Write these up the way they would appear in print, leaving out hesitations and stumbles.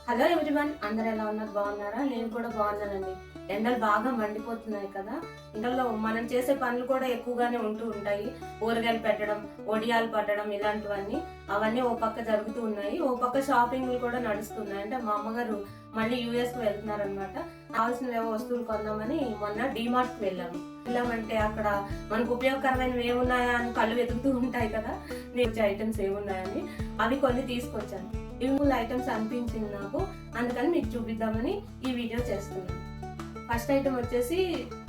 Hello everyone, అందరు ఎలా ఉన్నారు? బాగున్నారా? నేను కూడా బాగున్నానండి. ఎండలు బాగా మండిపోతున్నాయి కదా. ఇంట్లో మనం చేసే పనులు కూడా ఎక్కువగానే ఉంటూ ఉంటాయి. ఊరగాయలు పెట్టడం, ఒడియాలు పట్టడం, ఇలాంటివన్నీ అవన్నీ ఓ పక్క జరుగుతూ ఉన్నాయి. ఓ పక్క షాపింగ్లు కూడా నడుస్తున్నాయి. అంటే మా అమ్మగారు మళ్ళీ యూఎస్కి వెళ్తున్నారనమాట. కావాల్సిన వస్తువులు కొందామని మొన్న డిమార్ట్కి వెళ్ళామంటే అక్కడ మనకు ఉపయోగకరమైనవి ఏమున్నాయా అని కళ్ళు వెతుకుతూ ఉంటాయి కదా, నేను ఐటమ్స్ ఏమున్నాయని అవి కొన్ని తీసుకొచ్చాను. యూజ్ఫుల్ ఐటమ్స్ అనిపించింది నాకు, అందుకని మీకు చూపిద్దామని ఈ వీడియో చేస్తున్నాను. ఫస్ట్ ఐటమ్ వచ్చేసి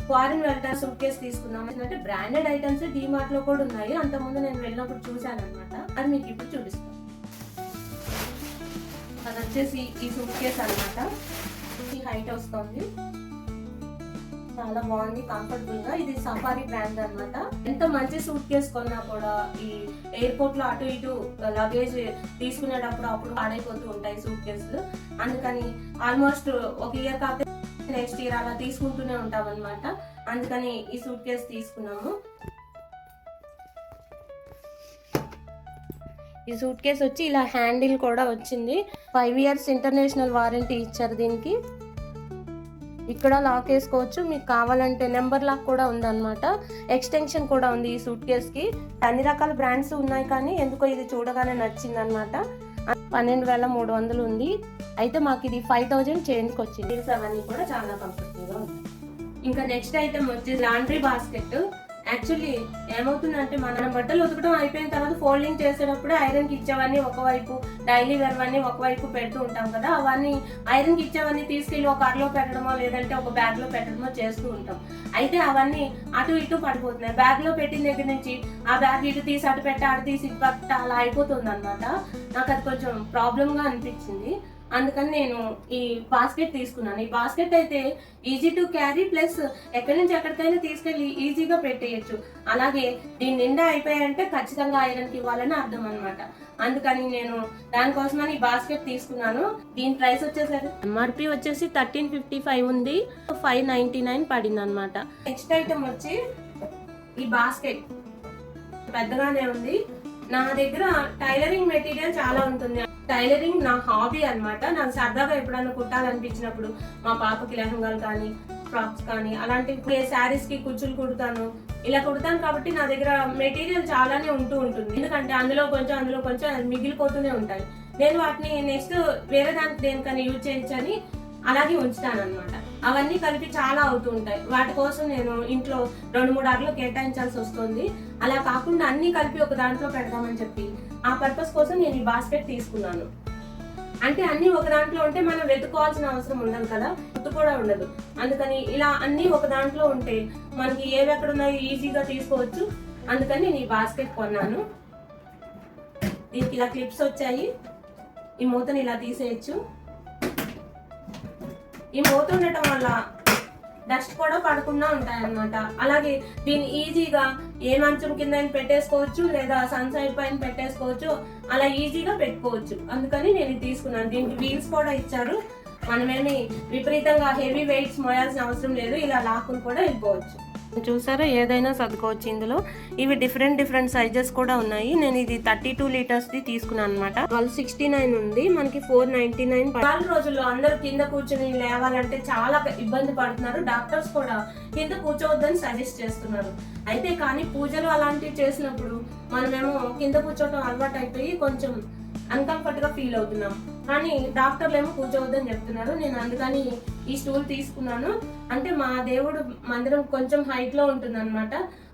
ఫారిన్ వెళ్ళడానికి సూట్ కేసు తీసుకుందాం. అంటే బ్రాండెడ్ ఐటమ్స్ డిమార్ట్ లో కూడా ఉన్నాయి. అంతకుముందు నేను వెళ్ళినప్పుడు చూసాను అనమాట, అది మీకు ఇప్పుడు చూపిస్తాను. అది వచ్చేసి ఈ సూట్ కేసు అనమాట. ఈ హైట్ వస్తుంది, చాలా బాగుంది, కంఫర్టబుల్ గా. ఇది సఫారీ బ్రాండ్ అనమాట. ఎంత మంచి సూట్ కేసు కొన్నా కూడా ఈ ఎయిర్పోర్ట్ లో అటు ఇటు లగేజ్ తీసుకునేటప్పుడు అప్పుడు పాడైపోతూ ఉంటాయి సూట్ కేసులు. అందుకని ఆల్మోస్ట్ ఒక ఇయర్ కాకపోతే నెక్స్ట్ ఇయర్ అలా తీసుకుంటూనే ఉంటాం అనమాట. అందుకని ఈ సూట్ కేసు తీసుకున్నాము. ఈ సూట్ కేసు వచ్చి ఇలా హ్యాండిల్ కూడా వచ్చింది. 5 years ఇంటర్నేషనల్ వారంటీ ఇచ్చారు దీనికి. ఇక్కడ లాక్ వేసుకోవచ్చు, మీకు కావాలంటే నెంబర్ లాక్ కూడా ఉందన్నమాట. ఎక్స్టెన్షన్ కూడా ఉంది ఈ సూట్ కేస్ కి. అన్ని రకాల బ్రాండ్స్ ఉన్నాయి, కానీ ఎందుకో ఇది చూడగానే నచ్చింది అనమాట. 12,300 ఉంది. అయితే మాకు ఇది 5,000 చేంజ్కి వచ్చింది. అవన్నీ కూడా చాలా కంఫర్టబుల్ గా ఉంది. ఇంకా నెక్స్ట్ ఐటమ్ వచ్చేసి లాండ్రీ బాస్కెట్. యాక్చువల్లీ ఏమవుతుందంటే మనం బట్టలు ఉతకడం అయిపోయిన తర్వాత ఫోల్డింగ్ చేసేటప్పుడు ఐరన్ కి ఇచ్చేవన్నీ ఒకవైపు, డైలీ వేర్ అన్ని ఒకవైపు పెడుతూ ఉంటాం కదా. అవన్నీ ఐరన్ కి ఇచ్చేవన్నీ తీసుకెళ్లి ఒక అరలో పెట్టడమో లేదంటే ఒక బ్యాగ్ లో పెట్టడమో చేస్తూ ఉంటాం. అయితే అవన్నీ అటు ఇటు పడిపోతున్నాయి. బ్యాగ్ లో పెట్టిన దగ్గర నుంచి ఆ బ్యాగ్ ఇటు తీసి అటు పెట్ట, అటు తీసి ఇటు పెట్ట, అలా అయిపోతుంది అనమాట. నాకు అది కొంచెం ప్రాబ్లమ్ గా అనిపించింది. అందుకని నేను ఈ బాస్కెట్ తీసుకున్నాను. ఈ బాస్కెట్ అయితే ఈజీ టు క్యారీ, ప్లస్ ఎక్కడి నుంచి ఎక్కడికైనా తీసుకెళ్లి ఈజీగా పెట్టేయచ్చు. అలాగే దీని నిండా అయిపోయాయంటే ఖచ్చితంగా ఐరన్కి ఇవ్వాలని అర్థం అనమాట. అందుకని నేను దానికోసమని ఈ బాస్కెట్ తీసుకున్నాను. దీని ప్రైస్ వచ్చేసరికి ఎంఆర్పి వచ్చేసి 1355 ఉంది, 599 పడింది అనమాట. నెక్స్ట్ ఐటమ్ వచ్చి ఈ బాస్కెట్ పెద్దగానే ఉంది. నా దగ్గర టైలరింగ్ మెటీరియల్ చాలా ఉంటుంది. టైలరింగ్ నా హాబీ అనమాట. నాకు సరదాగా ఎప్పుడైనా కుట్టాలనిపించినప్పుడు మా పాపకి లెహంగాలు కానీ, ఫ్రాక్స్ కానీ, అలాంటి శారీస్ కి కుచ్చులు కుడతాను. ఇలా కుడతాను కాబట్టి నా దగ్గర మెటీరియల్ చాలానే ఉంటుంది. ఎందుకంటే అందులో కొంచెం మిగిలిపోతూనే ఉంటాయి. నేను వాటిని నెక్స్ట్ వేరే దానికి దేనికన్నా యూజ్ చేయొచ్చని అలాగే ఉంచుతాను అనమాట. అవన్నీ కలిపి చాలా అవుతూ ఉంటాయి. వాటి కోసం నేను ఇంట్లో 2-3 అర్లు కేటాయించాల్సి వస్తుంది. అలా కాకుండా అన్ని కలిపి ఒక దాంట్లో పెడదామని చెప్పి ఆ పర్పస్ కోసం నేను ఈ బాస్కెట్ తీసుకున్నాను. అంటే అన్ని ఒక దాంట్లో ఉంటే మనం వెతుకోవాల్సిన అవసరం ఉండదు కదా, గుర్తు కూడా ఉండదు. అందుకని ఇలా అన్ని ఒక దాంట్లో ఉంటే మనకి ఏవి ఎక్కడ ఉన్నాయో ఈజీగా తీసుకోవచ్చు. అందుకని నేను ఈ బాస్కెట్ కొన్నాను. దీనికి ఇలా క్లిప్స్ వచ్చాయి. ఈ మూతని ఇలా తీసేయచ్చు. ఈ మూత ఉండటం వల్ల డస్ట్ కూడా పడకుండా ఉంటాయి అన్నమాట. అలాగే దీన్ని ఈజీగా ఏ మంచం కింద పెట్టేసుకోవచ్చు, లేదా సన్ సైడ్ పైన పెట్టేసుకోవచ్చు. అలా ఈజీగా పెట్టుకోవచ్చు. అందుకని నేను ఇది తీసుకున్నాను. దీనికి వీల్స్ కూడా ఇచ్చారు. మనమేమి విపరీతంగా హెవీ వెయిట్స్ మోయాల్సిన అవసరం లేదు. ఇలా లాక్కుని కూడా వెళ్ళిపోవచ్చు. చూసారా, ఏదైనా సర్దుకోవచ్చు ఇందులో. ఇవి డిఫరెంట్ సైజెస్ కూడా ఉన్నాయి. నేను ఇది 32 liters తీసుకున్నాను అనమాట. 1269 ఉంది, మనకి 499. చాలా రోజుల్లో అందరూ కింద కూర్చొని లేవాలంటే చాలా ఇబ్బంది పడుతున్నారు. డాక్టర్స్ కూడా కింద కూర్చోవద్దని సజెస్ట్ చేస్తున్నారు. అయితే కానీ పూజలు అలాంటివి చేసినప్పుడు మనమేమో కింద కూర్చోవడం అలవాటు అయిపోయి కొంచెం అన్కంఫర్ట్ గా ఫీల్ అవుతున్నాం. కానీ డాక్టర్లు ఏమో కూర్చోవద్దని చెప్తున్నారు. నేను అందుకని ఈ స్టూల్ తీసుకున్నాను. అంటే మా దేవుడు మందిరం కొంచెం హైట్ లో ఉంటుంది అనమాట.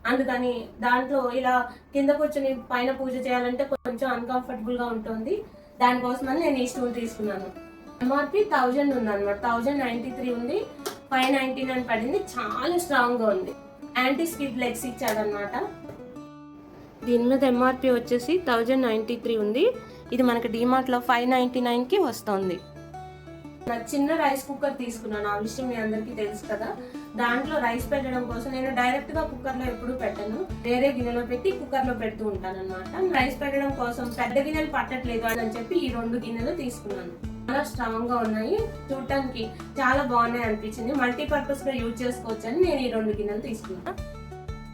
అందుకని దాంట్లో ఇలా కింద కూర్చొని పైన పూజ చేయాలంటే కొంచెం అన్కంఫర్టబుల్ గా ఉంటుంది. దానికోసమని నేను ఈ స్టూల్ తీసుకున్నాను. ఎంఆర్పి 1000 ఉంది అనమాట. 1093 ఉంది, 599 పడింది. చాలా స్ట్రాంగ్ గా ఉంది. యాంటీ స్కిడ్ లెగ్స్ ఇచ్చాడనమాట. దీని మీద ఎంఆర్పి వచ్చేసి 1093 ఉంది. ఇది మనకి డిమార్ట్ లో 599కి వస్తుంది. నాకు చిన్న రైస్ కుక్కర్ తీసుకున్నాను. ఆ విషయం మీ అందరికీ తెలుసు కదా. దాంట్లో రైస్ పెట్టడం కోసం నేను డైరెక్ట్ గా కుక్కర్ లో ఎప్పుడు పెట్టను, వేరే గిన్నెలో పెట్టి కుక్కర్ లో పెడుతూ ఉంటాను అనమాట. రైస్ పెట్టడం కోసం పెద్ద గిన్నెలు పట్టట్లేదు అని చెప్పి ఈ 2 గిన్నెలు తీసుకున్నాను. చాలా స్ట్రాంగ్ గా ఉన్నాయి, చూడటానికి చాలా బాగున్నాయి అనిపించింది. మల్టీపర్పస్ గా యూజ్ చేసుకోవచ్చు అని నేను ఈ 2 గిన్నెలు తీసుకున్నాను.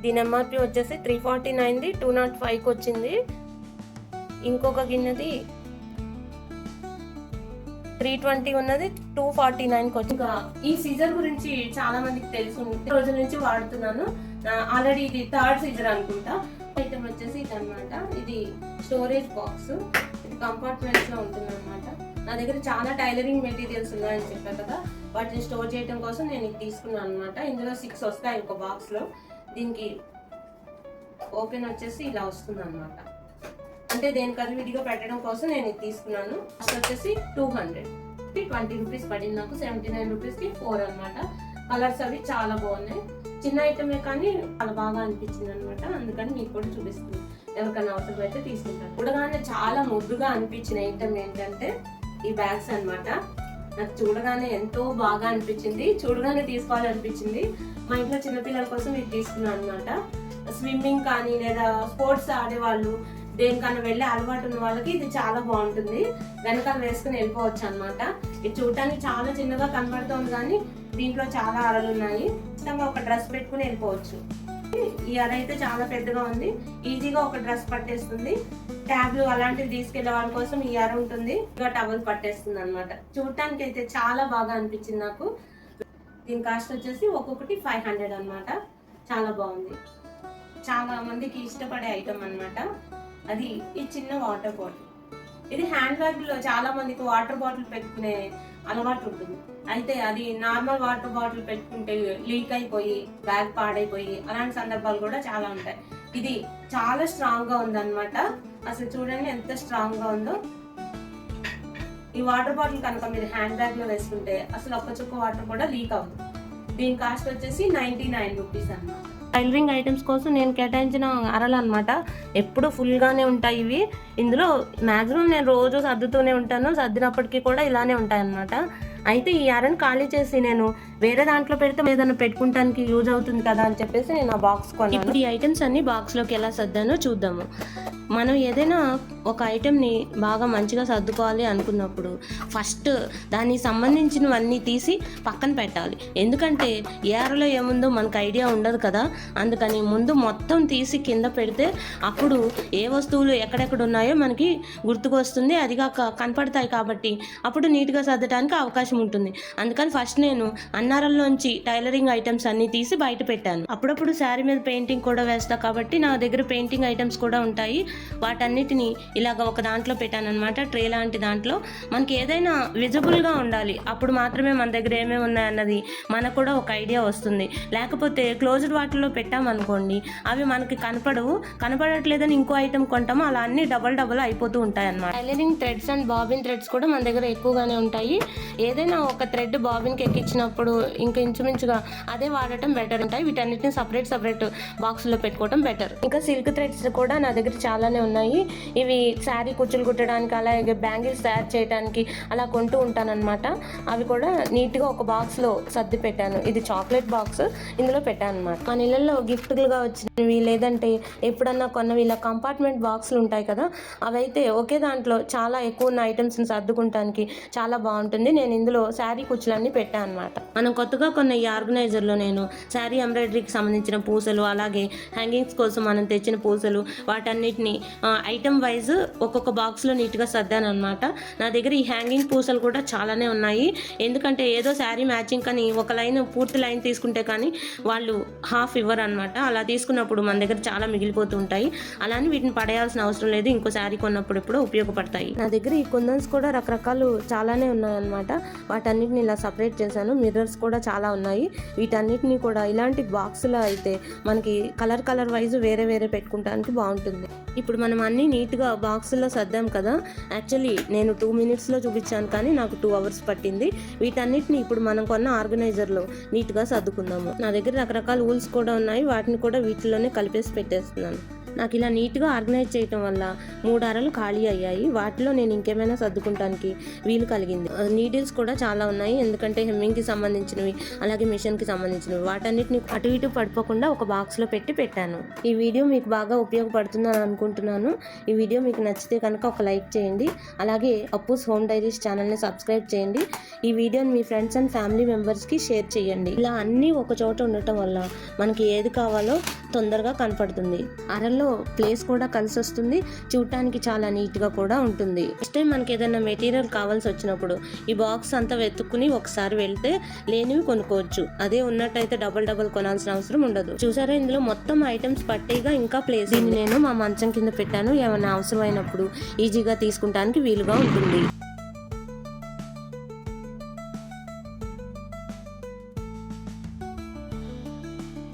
దీని ఎంఆర్పి వచ్చేసి 349, 205కి వచ్చింది. ఇంకొక గిన్నెది 320 ఉన్నది 249కి వచ్చి. ఇంకా ఈ సీజర్ గురించి చాలా మందికి తెలుసు, రోజుల నుంచి వాడుతున్నాను. ఆల్రెడీ ఇది 3rd సీజర్ అనుకుంటా. ఐటమ్ వచ్చేసి ఇది అనమాట. ఇది స్టోరేజ్ బాక్స్, ఇది కంపార్ట్మెంట్స్ లో ఉంటుంది అనమాట. నా దగ్గర చాలా టైలరింగ్ మెటీరియల్స్ ఉన్నాయని చెప్పా కదా, వాటిని స్టోర్ చేయడం కోసం నేను ఇది తీసుకున్నాను అనమాట. ఇందులో 6 వస్తాయి ఒక బాక్స్ లో. దీనికి ఓపెన్ వచ్చేసి ఇలా వస్తుంది అనమాట. అంటే దేనికది విడిగా పెట్టడం కోసం నేను ఇది తీసుకున్నాను. అసలు వచ్చేసి 200, 20 రూపీస్ పడింది నాకు. 79 రూపీస్కి 4 అనమాట. కలర్స్ అవి చాలా బాగున్నాయి. చిన్న ఐటమే కానీ చాలా బాగా అనిపించింది అనమాట. అందుకని మీకు కూడా చూపిస్తుంది. ఎవరికైనా అవసరం అయితే తీసుకుంటాను. చూడగానే చాలా ముద్దుగా అనిపించిన ఐటమ్ ఏంటంటే ఈ బ్యాగ్స్ అనమాట. నాకు చూడగానే ఎంతో బాగా అనిపించింది, చూడగానే తీసుకోవాలనిపించింది. మా ఇంట్లో చిన్నపిల్లల కోసం ఇది తీసుకున్నాను అనమాట. స్విమ్మింగ్ కానీ లేదా స్పోర్ట్స్ ఆడేవాళ్ళు, దేనికన్నా వెళ్ళే అలవాటు ఉన్న వాళ్ళకి ఇది చాలా బాగుంటుంది. వెనకాల వేసుకుని వెళ్ళిపోవచ్చు అనమాట. ఇది చూడటానికి చాలా చిన్నగా కనబడుతుంది కానీ దీంట్లో చాలా అరలు ఉన్నాయి. ఇష్టంగా ఒక డ్రెస్ పెట్టుకుని వెళ్ళిపోవచ్చు. ఈ అర అయితే చాలా పెద్దగా ఉంది, ఈజీగా ఒక డ్రెస్ పట్టేస్తుంది. ట్యాబ్లు అలాంటివి తీసుకెళ్లే వాళ్ళ కోసం ఈ అర ఉంటుంది, ఇంకా టవల్ పట్టేస్తుంది అనమాట. చూడటానికి అయితే చాలా బాగా అనిపించింది నాకు. దీని కాస్ట్ వచ్చేసి ఒక్కొక్కటి 500 అనమాట. చాలా బాగుంది, చాలా మందికి ఇష్టపడే ఐటమ్ అనమాట. అది ఈ చిన్న వాటర్ బాటిల్. ఇది హ్యాండ్ బ్యాగ్ లో చాలా మందికి వాటర్ బాటిల్ పెట్టుకునే అలవాటు ఉంటుంది. అయితే అది నార్మల్ వాటర్ బాటిల్ పెట్టుకుంటే లీక్ అయిపోయి బ్యాగ్ పాడైపోయి అలాంటి సందర్భాలు కూడా చాలా ఉంటాయి. ఇది చాలా స్ట్రాంగ్ గా ఉందన్నమాట. అసలు చూడండి ఎంత స్ట్రాంగ్ గా ఉందో. ఈ వాటర్ బాటిల్ కనుక మీరు హ్యాండ్ బ్యాగ్ లో వేసుకుంటే అసలు ఒక్క చుక్క వాటర్ కూడా లీక్ అవ్వదు. దీని కాస్ట్ వచ్చేసి 99 రూపీస్ అన్నమాట. టైలరింగ్ ఐటమ్స్ కోసం నేను కేటాయించిన అరలు అనమాట. ఎప్పుడు ఫుల్గానే ఉంటాయి ఇవి. ఇందులో మ్యాక్సిమం నేను రోజు సర్దుతూనే ఉంటాను, సర్దినప్పటికీ కూడా ఇలానే ఉంటాయి అన్నమాట. అయితే ఈ అరని ఖాళీ చేసి నేను వేరే దాంట్లో పెడితే ఏదైనా పెట్టుకుంటానికి యూజ్ అవుతుంది కదా అని చెప్పేసి నేను ఆ బాక్స్ కొన్నాను. ఇప్పుడు ఈ ఐటమ్స్ అన్ని బాక్స్లోకి ఎలా సర్దానో చూద్దాము. మనం ఏదైనా ఒక ఐటెంని బాగా మంచిగా సర్దుకోవాలి అనుకున్నప్పుడు ఫస్ట్ దానికి సంబంధించినవన్నీ తీసి పక్కన పెట్టాలి. ఎందుకంటే ఏ అరలో ఏముందో మనకు ఐడియా ఉండదు కదా. అందుకని ముందు మొత్తం తీసి కింద పెడితే అప్పుడు ఏ వస్తువులు ఎక్కడెక్కడ ఉన్నాయో మనకి గుర్తుకు వస్తుంది, అది కాక కనపడతాయి కాబట్టి అప్పుడు నీట్గా సర్దడానికి అవకాశం ఉంటుంది. అందుకని ఫస్ట్ నేను అన్నారంలోంచి టైలరింగ్ ఐటమ్స్ అన్ని తీసి బయట పెట్టాను. అప్పుడప్పుడు శారీ మీద పెయింటింగ్ కూడా వేస్తా కాబట్టి నా దగ్గర పెయింటింగ్ ఐటమ్స్ కూడా ఉంటాయి. వాటన్నిటిని ఇలాగ ఒక దాంట్లో పెట్టాను అనమాట. ట్రే లాంటి దాంట్లో మనకి ఏదైనా విజిబుల్గా ఉండాలి, అప్పుడు మాత్రమే మన దగ్గర ఏమేమి ఉన్నాయన్నది మనకు కూడా ఒక ఐడియా వస్తుంది. లేకపోతే క్లోజ్డ్ వాటిల్లో పెట్టామనుకోండి అవి మనకి కనపడట్లేదని ఇంకో ఐటమ్ కొంటాము, అలా అన్ని డబల్ అయిపోతూ ఉంటాయి అన్నమాట. Tailoring threads and bobbin threads కూడా మన దగ్గర ఎక్కువగానే ఉంటాయి. ఏదైనా ఒక థ్రెడ్ బాబిన్కి ఎక్కించినప్పుడు ఇంకా ఇంచుమించుగా అదే వాడటం బెటర్ ఉంటాయి. వీటన్నిటిని సపరేట్ బాక్స్లో పెట్టుకోవడం బెటర్. ఇంకా సిల్క్ థ్రెడ్స్ కూడా నా దగ్గర చాలానే ఉన్నాయి. ఇవి శారీ కుచ్చులు కుట్టడానికి అలాగే బ్యాంగిల్స్ తయారు చేయడానికి అలా కొంటూ ఉంటానన్నమాట. అవి కూడా నీట్గా ఒక బాక్స్లో సర్ది పెట్టాను. ఇది చాక్లెట్ బాక్స్, ఇందులో పెట్టాను అనమాట. మన ఇళ్ళల్లో గిఫ్ట్లుగా వచ్చినవి లేదంటే ఎప్పుడన్నా కొన్నవి ఇలా కంపార్ట్మెంట్ బాక్సులు ఉంటాయి కదా, అవైతే ఒకే దాంట్లో చాలా ఎక్కువ ఉన్న ఐటమ్స్ని సర్దుకుంటానికి చాలా బాగుంటుంది. నేను ఇందులో శారీ కుచ్చులన్నీ పెట్టాను అనమాట. మనం కొత్తగా కొన్న ఈ ఆర్గనైజర్లో నేను శారీ ఎంబ్రాయిడరీకి సంబంధించిన పూసలు అలాగే హ్యాంగింగ్స్ కోసం మనం తెచ్చిన పూసలు వాటన్నిటిని ఐటమ్ వైజ్ ఒక్కొక్క బాక్స్లో నీట్గా సర్దాను అనమాట. నా దగ్గర ఈ హ్యాంగింగ్ పూసలు కూడా చాలానే ఉన్నాయి. ఎందుకంటే ఏదో శారీ మ్యాచింగ్ కానీ ఒక పూర్తి లైన్ తీసుకుంటే కానీ వాళ్ళు హాఫ్ ఇవ్వరు అనమాట. అలా తీసుకున్నప్పుడు మన దగ్గర చాలా మిగిలిపోతూ ఉంటాయి. అలానే వీటిని పడేయాల్సిన అవసరం లేదు, ఇంకో శారీ కొన్నప్పుడు ఎప్పుడో ఉపయోగపడతాయి. నా దగ్గర ఈ కుందన్స్ కూడా రకరకాలు చాలానే ఉన్నాయన్నమాట. వాటన్నిటిని ఇలా సపరేట్ చేశాను. మిర్రర్స్ కూడా చాలా ఉన్నాయి. వీటన్నిటిని కూడా ఇలాంటి బాక్సులో అయితే మనకి కలర్ వైజ్ వేరే పెట్టుకుంటానికి బాగుంటుంది. ఇప్పుడు మనం అన్నీ నీట్గా బాక్సుల్లో సర్దాం కదా. యాక్చువల్లీ నేను 2 minutesలో చూపించాను కానీ నాకు 2 hours పట్టింది. వీటన్నిటిని ఇప్పుడు మనం కొన్న ఆర్గనైజర్లో నీట్గా సర్దుకుందాము. నా దగ్గర రకరకాల ఊల్స్ కూడా ఉన్నాయి, వాటిని కూడా వీటిలోనే కలిపేసి పెట్టేస్తున్నాను. నాకు ఇలా నీట్గా ఆర్గనైజ్ చేయటం వల్ల 3 అరలు ఖాళీ అయ్యాయి. వాటిలో నేను ఇంకేమైనా సర్దుకుంటానికి వీలు కలిగింది. నీడిల్స్ కూడా చాలా ఉన్నాయి, ఎందుకంటే హెమ్మింగ్కి సంబంధించినవి అలాగే మిషన్కి సంబంధించినవి. వాటన్నిటిని అటు ఇటు పడిపోకుండా ఒక బాక్స్లో పెట్టాను. ఈ వీడియో మీకు బాగా ఉపయోగపడుతుందని అనుకుంటున్నాను. ఈ వీడియో మీకు నచ్చితే కనుక ఒక లైక్ చేయండి. అలాగే అప్పుస్ హోమ్ డైరీస్ ఛానల్ని సబ్స్క్రైబ్ చేయండి. ఈ వీడియోని మీ ఫ్రెండ్స్ అండ్ ఫ్యామిలీ మెంబర్స్కి షేర్ చేయండి. ఇలా అన్నీ ఒక చోట ఉండటం వల్ల మనకి ఏది కావాలో తొందరగా కనపడుతుంది. అరల్లో కిచెన్లో ప్లేస్ కూడా కలిసి వస్తుంది, చూడటానికి చాలా నీట్గా కూడా ఉంటుంది. నెక్స్ట్ టైం మనకి ఏదైనా మెటీరియల్ కావాల్సి వచ్చినప్పుడు ఈ బాక్స్ అంతా వెతుక్కుని ఒకసారి వెళ్తే లేనివి కొనుక్కోవచ్చు. అదే ఉన్నట్టయితే డబల్ కొనాల్సిన అవసరం ఉండదు. చూసారా, ఇందులో మొత్తం ఐటమ్స్ పట్టేగా ఇంకా ప్లేస్. దీన్ని నేను మా మంచం కింద పెట్టాను, ఏమైనా అవసరమైనప్పుడు ఈజీగా తీసుకుంటానికి వీలుగా ఉంటుంది.